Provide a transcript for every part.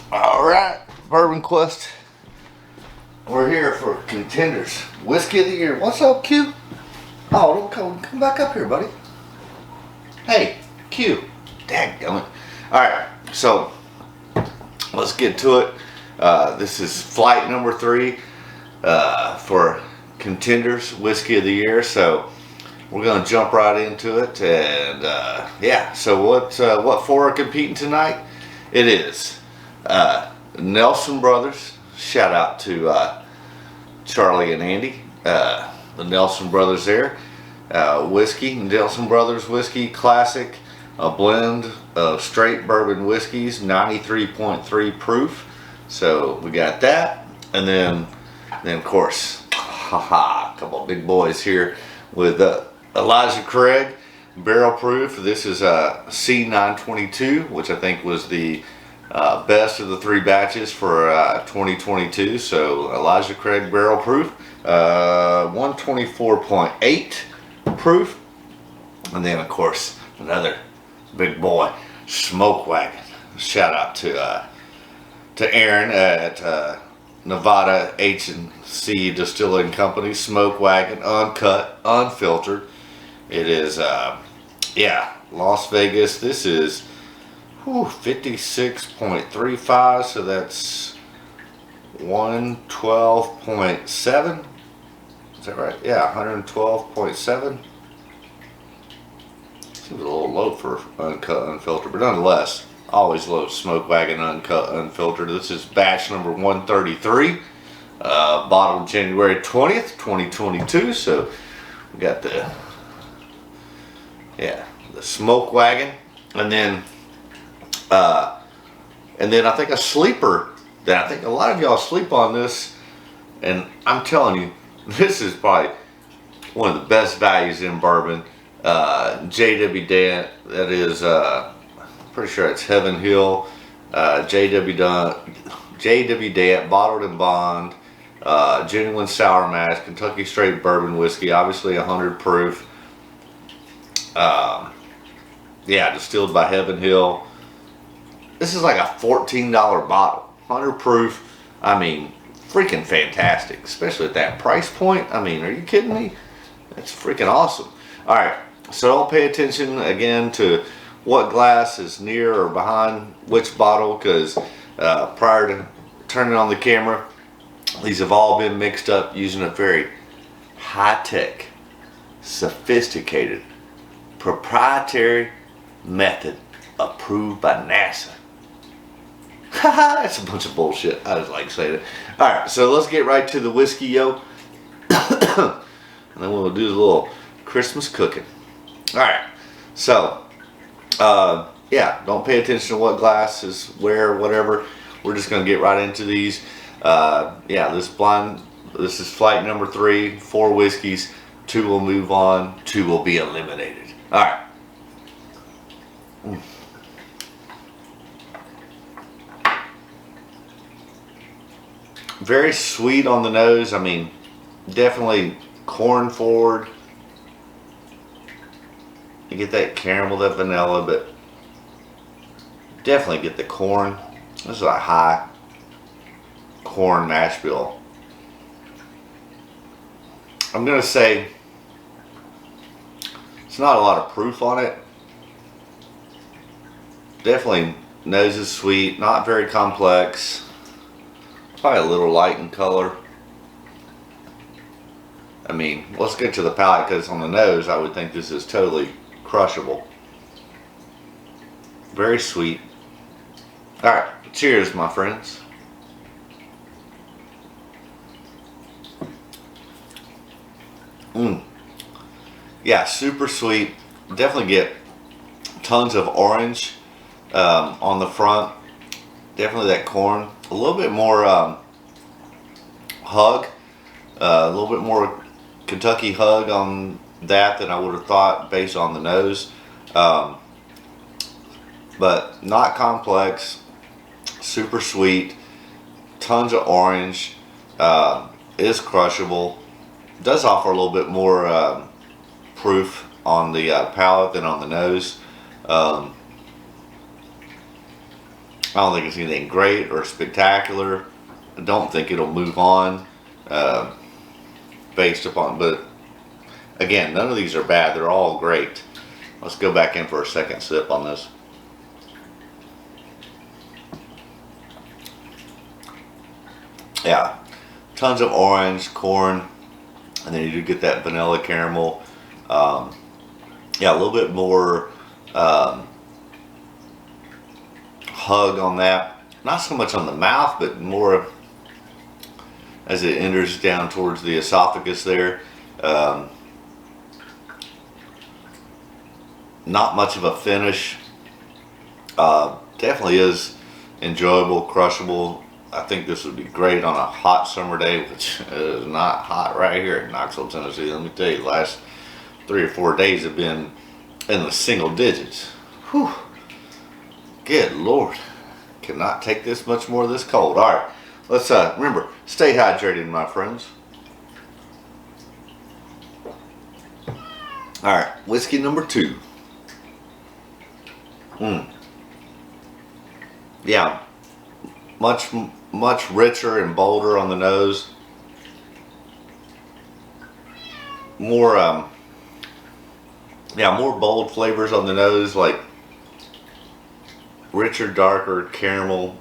All right, Bourbon Quest. We're here for Contenders Whiskey of the Year. What's up, Q? Oh, don't come back up here, buddy. Hey, Q. Dadgummit. All right, so let's get to it. This is flight number 3 for Contenders Whiskey of the Year. So we're gonna jump right into it, and yeah. So what four are competing tonight? It is Nelson Brothers. Shout out to Charlie and Andy, the Nelson Brothers there. Whiskey, Nelson Brothers Whiskey Classic, a blend of straight bourbon whiskeys, 93.3 proof. So we got that, and then of course, a couple of big boys here with Elijah Craig barrel proof. This is a C922, which I think was the best of the 3 batches for 2022. So Elijah Craig barrel proof, 124.8 proof, and then of course another big boy, Smoke Wagon. Shout out to Aaron at Nevada H&C Distilling Company. Smoke Wagon, uncut, unfiltered. It is yeah, Las Vegas. This is 56.35, so that's 112.7. Is that right? Yeah, 112.7. Seems a little low for uncut, unfiltered, but nonetheless, always low. Smoke Wagon, uncut, unfiltered. This is batch number 133, bottled January 20th, 2022. So we got the Smoke Wagon, and then I think a sleeper that I think a lot of y'all sleep on this, and I'm telling you, this is probably one of the best values in bourbon. J.W. Dant, that is, pretty sure it's Heaven Hill. J.W. Dant, bottled in bond, genuine sour mash, Kentucky straight bourbon whiskey, obviously 100 proof. Yeah, distilled by Heaven Hill. This is like a $14 bottle, 100 proof. I mean, freaking fantastic, especially at that price point. I mean, are you kidding me? That's freaking awesome. All right, so don't pay attention again to what glass is near or behind which bottle, because prior to turning on the camera, these have all been mixed up using a very high-tech, sophisticated, proprietary method approved by NASA. Haha, that's a bunch of bullshit. I just like saying it. Alright, so let's get right to the whiskey, yo. And then we'll do a little Christmas cooking. Alright, so yeah, don't pay attention to what glass is where, whatever. We're just gonna get right into these. Yeah, this is flight number 3, 4 whiskeys. 2 will move on, 2 will be eliminated. Alright. Very sweet on the nose. I mean, definitely corn forward. You get that caramel, that vanilla, but definitely get the corn. This is a high corn mash bill. I'm gonna say it's not a lot of proof on it. Definitely nose is sweet, not very complex. Probably a little light in color. I mean, let's get to the palate, because on the nose, I would think this is totally crushable. Very sweet. Alright, cheers, my friends. Yeah, super sweet. Definitely get tons of orange on the front. Definitely that corn. A little bit more hug. A little bit more Kentucky hug on that than I would have thought based on the nose. But not complex. Super sweet. Tons of orange. Is crushable. Does offer a little bit more proof on the palate than on the nose. don't think it's anything great or spectacular. I don't think it'll move on based upon, but again, none of these are bad. They're all great. Let's go back in for a second sip on this. Yeah, tons of orange, corn, and then you do get that vanilla caramel. Yeah, a little bit more hug on that. Not so much on the mouth, but more as it enters down towards the esophagus there. Not much of a finish. Definitely is enjoyable, crushable. I think this would be great on a hot summer day, which is not hot right here in Knoxville, Tennessee. Let me tell you, the last 3 or 4 days have been in the single digits. Whew. Good Lord. Cannot take this much more of this cold. All right, let's remember, stay hydrated, my friends. All right, whiskey number 2. Yeah, much richer and bolder on the nose. More more bold flavors on the nose, like richer, darker caramel.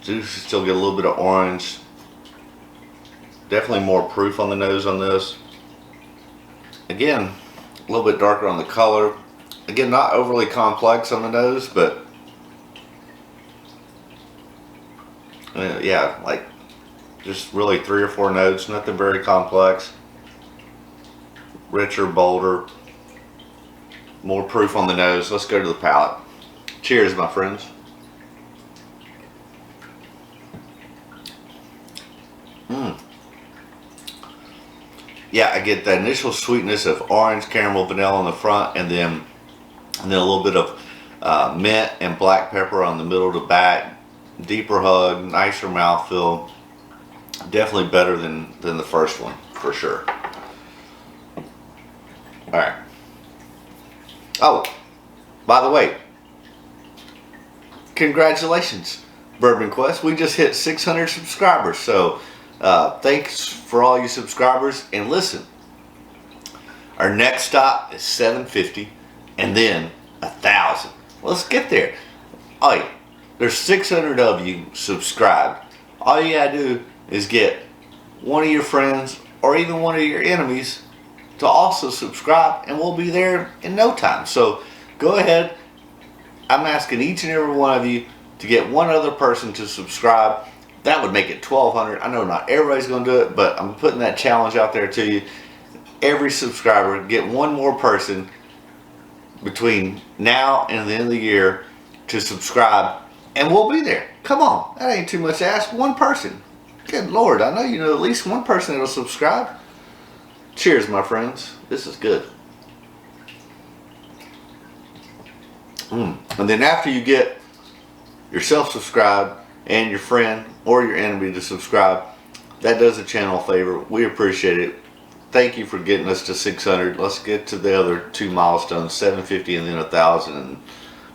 Juice, still get a little bit of orange. Definitely more proof on the nose on this. Again, a little bit darker on the color. Again, not overly complex on the nose, but yeah, like just really 3 or 4 notes, nothing very complex. Richer, bolder, more proof on the nose. Let's go to the palate. Cheers, my friends. Yeah, I get the initial sweetness of orange, caramel, vanilla on the front, and then a little bit of mint and black pepper on the middle to back. Deeper hug, nicer mouthfeel. Definitely better than the first one, for sure. Alright. Oh, by the way, congratulations, Bourbon Quest. We just hit 600 subscribers. So thanks for all you subscribers. And listen, our next stop is 750 and then 1,000. Let's get there. Oh yeah, there's 600 of you subscribed. All you gotta do is get one of your friends or even one of your enemies to also subscribe, and we'll be there in no time. So go ahead. I'm asking each and every one of you to get one other person to subscribe. That would make it 1,200. I know not everybody's going to do it, but I'm putting that challenge out there to you. Every subscriber, get one more person between now and the end of the year to subscribe, and we'll be there. Come on, that ain't too much to ask. One person. Good Lord, I know you know at least one person that'll subscribe. Cheers, my friends. This is good. And then after you get yourself subscribed and your friend or your enemy to subscribe, that does the channel a favor. We appreciate it. Thank you for getting us to 600. Let's get to the other 2 milestones, 750 and then 1,000, and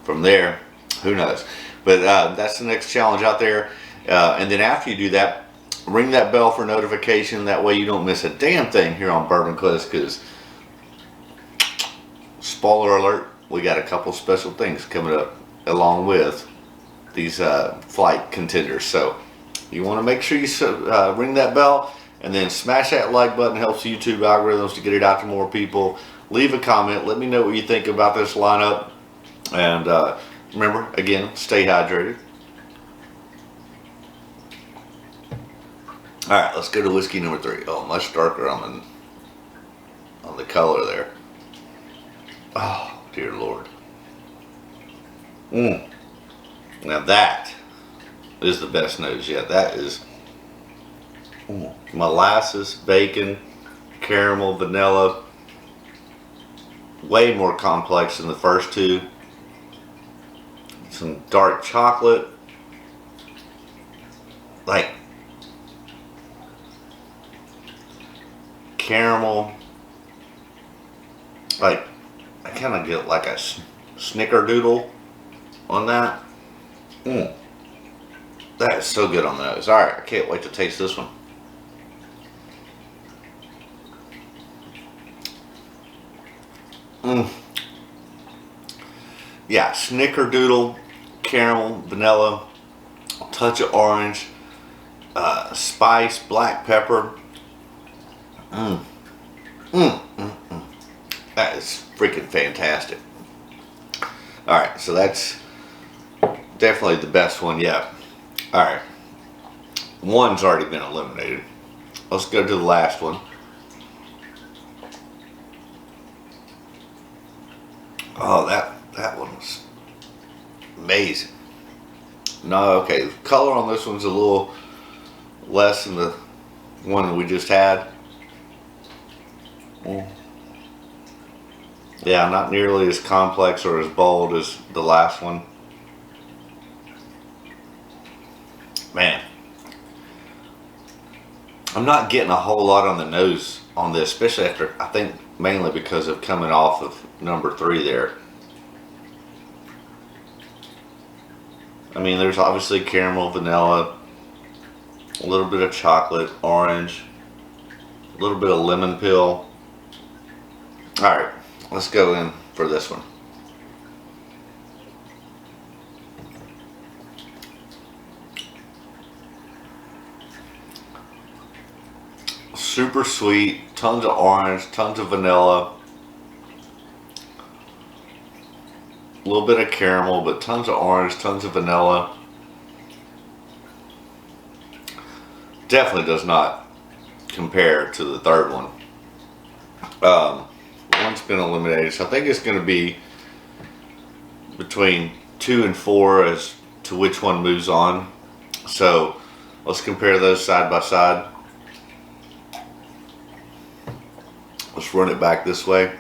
from there, who knows. But that's the next challenge out there. And then after you do that, ring that bell for notification. That way you don't miss a damn thing here on Bourbon Quest, because spoiler alert, we got a couple special things coming up along with these flight contenders. So you want to make sure you ring that bell, and then smash that like button. Helps YouTube algorithms to get it out to more people. Leave a comment. Let me know what you think about this lineup. And remember, again, stay hydrated. Alright, let's go to whiskey number 3. Oh, much darker on the color there. Oh, dear Lord. Now that is the best nose yet. That is molasses, bacon, caramel, vanilla. Way more complex than the first two. Some dark chocolate. Like caramel. Like, I kind of get like a snickerdoodle on that. That is so good on the nose. Alright, I can't wait to taste this one. Yeah, snickerdoodle, caramel, vanilla, touch of orange, spice, black pepper. That is freaking fantastic. Alright, so that's definitely the best one yet. Alright, one's already been eliminated. Let's go to the last one. Oh, that one was amazing. No, okay, the color on this one's a little less than the one that we just had. Yeah, not nearly as complex or as bold as the last one. Man, I'm not getting a whole lot on the nose on this, especially after, I think mainly because of coming off of number 3 there. I mean, there's obviously caramel, vanilla, a little bit of chocolate, orange, a little bit of lemon peel. Alright, let's go in for this one. Super sweet, tons of orange, tons of vanilla, a little bit of caramel, but tons of orange, tons of vanilla. Definitely does not compare to the third one. One's been eliminated, so I think it's going to be between 2 and 4 as to which one moves on. So let's compare those side by side. Let's run it back this way.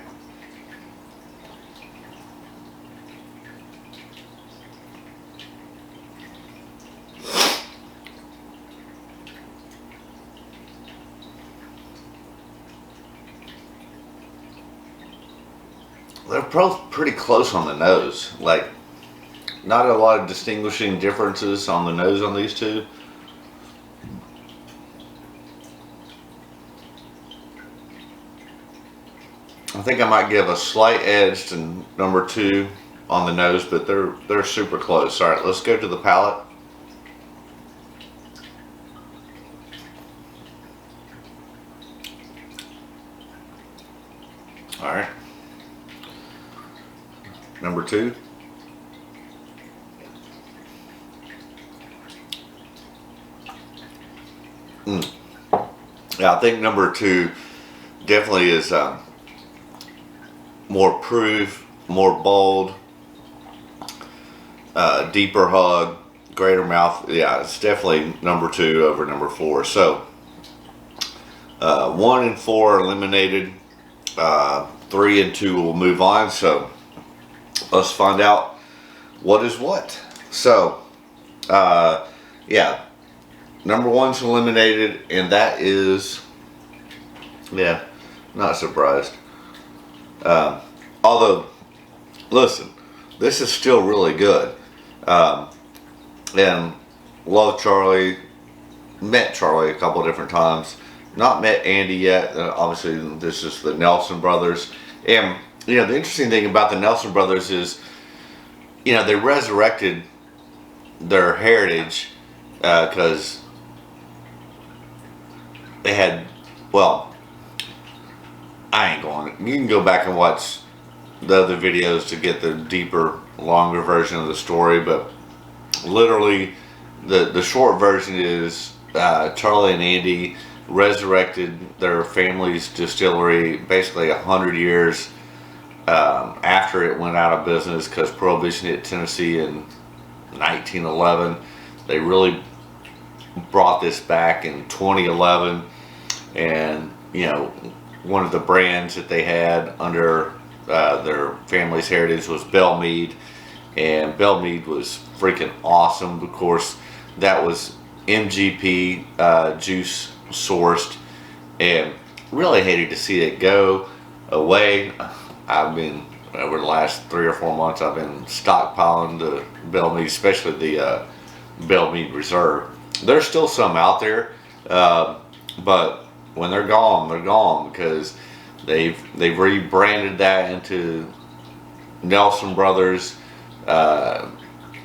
They're both pretty close on the nose. Like, not a lot of distinguishing differences on the nose on these two. I think I might give a slight edge to number 2 on the nose, but they're super close. All right, let's go to the palate. All right, number 2. Yeah, I think number 2 definitely is more proof, more bold, deeper hug, greater mouth. Yeah, it's definitely number 2 over number 4. So 1 and 4 are eliminated. 3 and 2 will move on. So let's find out what is what. So yeah, number 1's eliminated, and that is, yeah, not surprised. Although, listen, this is still really good. And love Charlie, met Charlie a couple different times. Not met Andy yet. Obviously, this is the Nelson brothers. And, you know, the interesting thing about the Nelson brothers is, you know, they resurrected their heritage because they had, well, I ain't going. You can go back and watch the other videos to get the deeper, longer version of the story, but literally the short version is Charlie and Andy resurrected their family's distillery basically 100 years after it went out of business because Prohibition hit Tennessee in 1911. They really brought this back in 2011, and you know, one of the brands that they had under their family's heritage was Bell Mead, and Bell Mead was freaking awesome. Of course, that was MGP juice sourced, and really hated to see it go away. I mean, over the last 3 or 4 months, I've been stockpiling the Bell Mead, especially the Bell Mead Reserve. There's still some out there, but when they're gone because they've rebranded that into Nelson Brothers.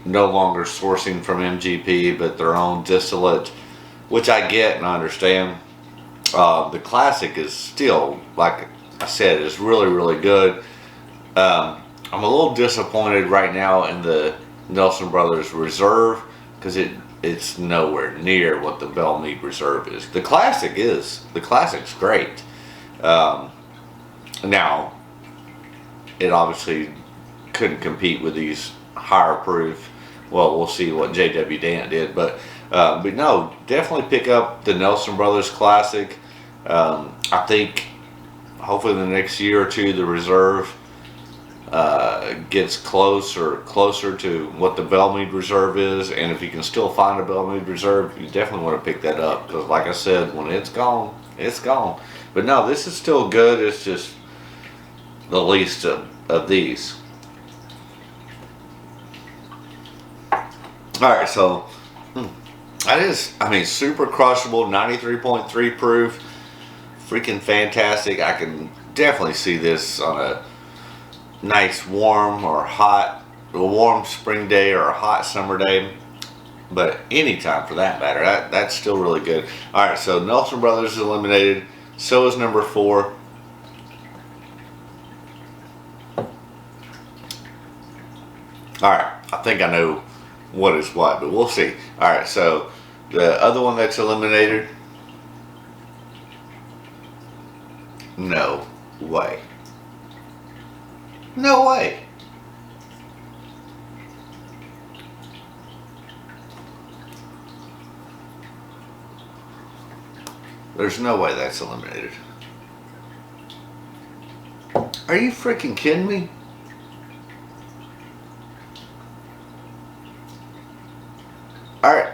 No longer sourcing from MGP, but their own distillate, which I get and I understand. The classic is still, like I said, is really, really good. I'm a little disappointed right now in the Nelson Brothers Reserve because it's nowhere near what the Bell Mead Reserve is. The classic's great. Now, it obviously couldn't compete with these higher proof. Well, we'll see what J.W. Dant did, but no, definitely pick up the Nelson Brothers Classic. I think hopefully in the next year or two, the Reserve gets closer to what the Bell Mead Reserve is, and if you can still find a Bell Mead Reserve, you definitely want to pick that up because, like I said, when it's gone, it's gone. But no, this is still good. It's just the least of these. Alright, so that is, I mean, super crushable, 93.3 proof, freaking fantastic. I can definitely see this on a nice warm spring day or a hot summer day, but anytime for that matter. That's still really good. Alright, so Nelson Brothers is eliminated, so is number 4. Alright, I think I know what is what, but we'll see. Alright, so the other one that's eliminated, no way. No way. There's no way that's eliminated. Are you freaking kidding me? Alright.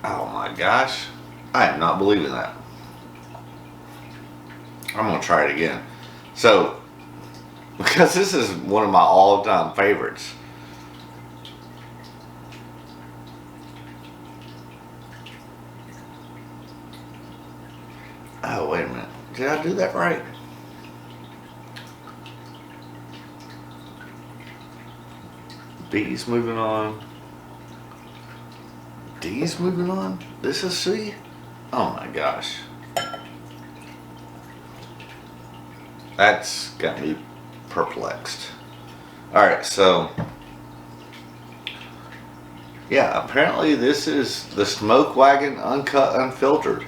Oh my gosh. I am not believing that. I'm going to try it again. So, because this is one of my all-time favorites. Oh, wait a minute. Did I do that right? B's moving on. D's moving on. This is C. Oh my gosh. That's got me perplexed. Alright, so yeah, apparently this is the Smoke Wagon Uncut Unfiltered.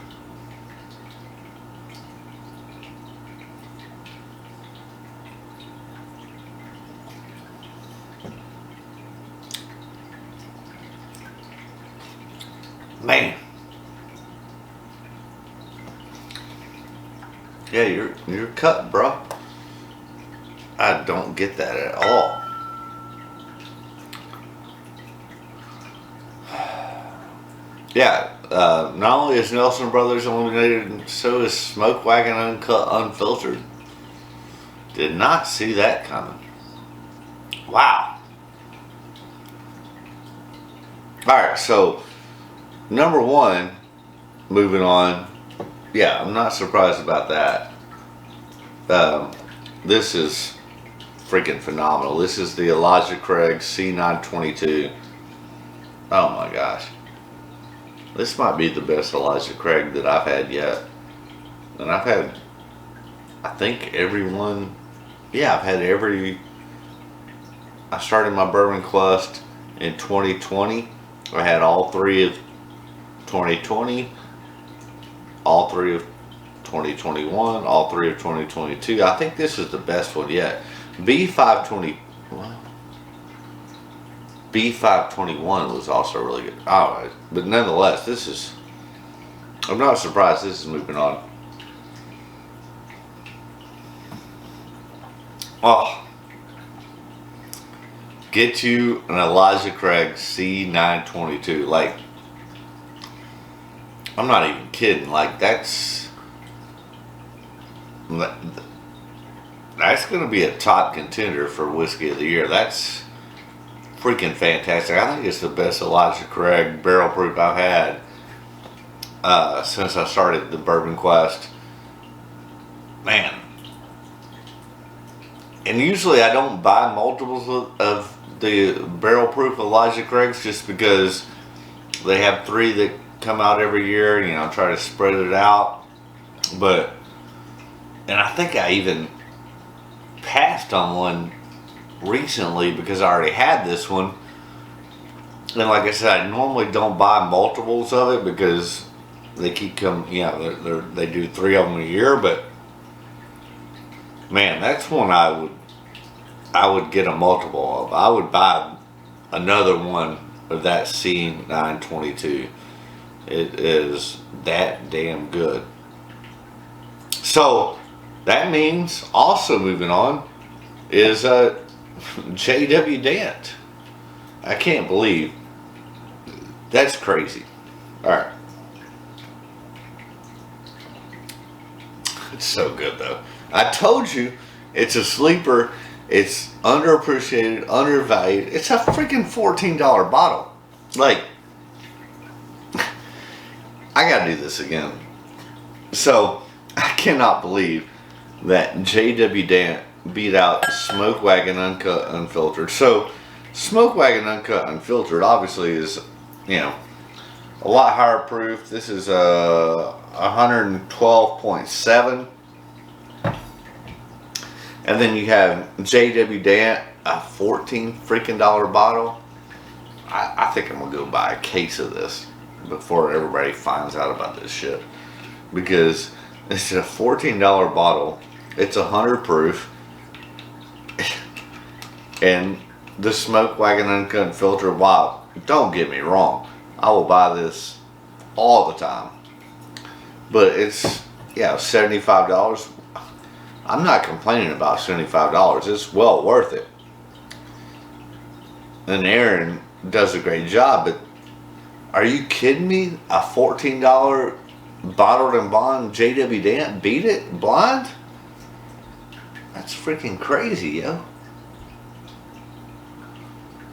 Man. Yeah, you're cut, bro. I don't get that at all. Yeah, not only is Nelson Brothers eliminated, so is Smoke Wagon Uncut Unfiltered. Did not see that coming. Wow. Alright, so number 1, moving on. Yeah, I'm not surprised about that. This is freaking phenomenal. This is the Elijah Craig C922. Oh my gosh. This might be the best Elijah Craig that I've had yet. And I've had, I think, everyone. Yeah, I've had every. I started my bourbon quest in 2020. I had all 3 of 2020, all 3 of 2021, all 3 of 2022. I think this is the best one yet. B521 was also really good. Alright, but nonetheless, this is, I'm not surprised this is moving on. Oh, get you an Elijah Craig C922. Like, I'm not even kidding. Like, that's that's going to be a top contender for whiskey of the year. That's freaking fantastic. I think it's the best Elijah Craig barrel proof I've had since I started the Bourbon Quest. Man. And usually I don't buy multiples of the barrel proof Elijah Craig's just because they have 3 that come out every year. You know, try to spread it out. And I think I even passed on one recently because I already had this one. And like I said, I normally don't buy multiples of it because they keep coming, you know, they do 3 of them a year. But man, that's one I would get a multiple of. I would buy another one of that C922. It is that damn good. So that means also moving on is J.W. Dant. I can't believe that's crazy. All right. It's so good though. I told you it's a sleeper. It's underappreciated, undervalued. It's a freaking $14 bottle. Like, I gotta do this again. So, I cannot believe that J.W. Dant beat out Smoke Wagon Uncut Unfiltered. So, Smoke Wagon Uncut Unfiltered obviously is, you know, a lot higher proof. This is 112.7. And then you have J.W. Dant, a $14 freaking bottle. I think I'm gonna go buy a case of this before everybody finds out about this shit, because it's a $14 bottle. It's 100 proof, and the Smoke Wagon Uncut Filter. Wow, don't get me wrong, I will buy this all the time. But it's, yeah, $75. I'm not complaining about $75. It's well worth it. And Aaron does a great job, but are you kidding me? A $14 bottled and bond J.W. Dant beat it blind? That's freaking crazy, yo.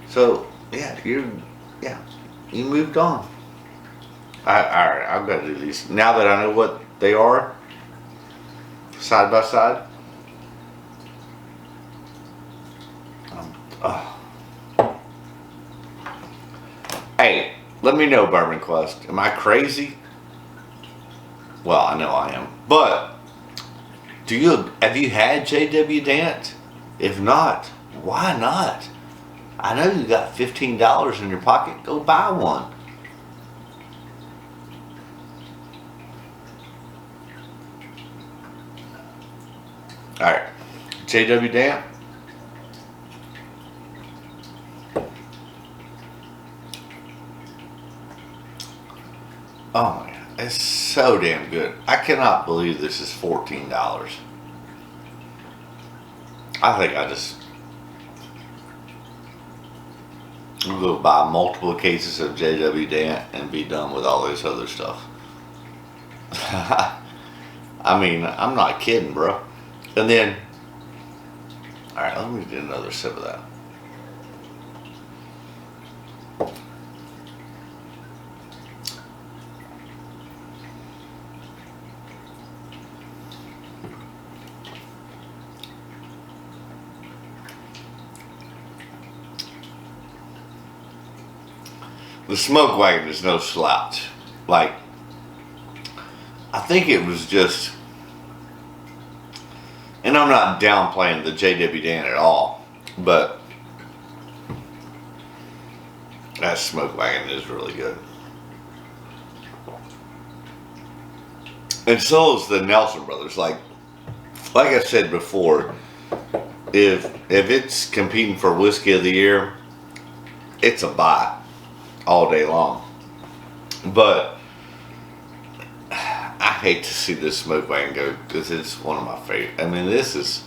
So, yeah, you moved on. Alright, I've got to do these. Now that I know what they are, side by side. Hey, let me know, Bourbon Quest. Am I crazy? Well, I know I am. But have you had J.W. Dant? If not, why not? I know you got $15 in your pocket. Go buy one. Alright, J.W. Dant. Oh my God, it's so damn good. I cannot believe this is $14. I think I just will buy multiple cases of J.W. Dant and be done with all this other stuff. I mean, I'm not kidding, bro. And then, alright, let me do another sip of that. The Smoke Wagon is no slouch. Like, I think it was just, and I'm not downplaying the J.W. Dant at all, but that Smoke Wagon is really good. And so is the Nelson Brothers. Like I said before, if it's competing for Whiskey of the Year, it's a buy all day long. But I hate to see this Smoke Wagon go because it's one of my favorite. I mean, this is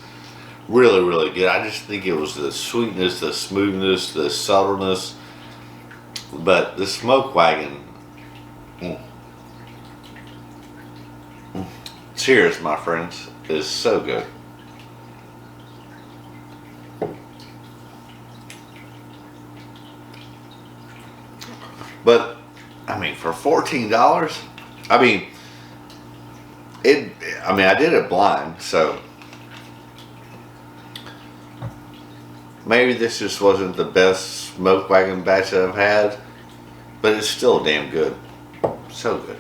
really, really good. I just think it was the sweetness, the smoothness, the subtleness. But the Smoke Wagon, cheers, my friends, is so good. But I mean, for $14, I mean, I did it blind, so maybe this just wasn't the best smoked wagon batch that I've had, but it's still damn good. So good.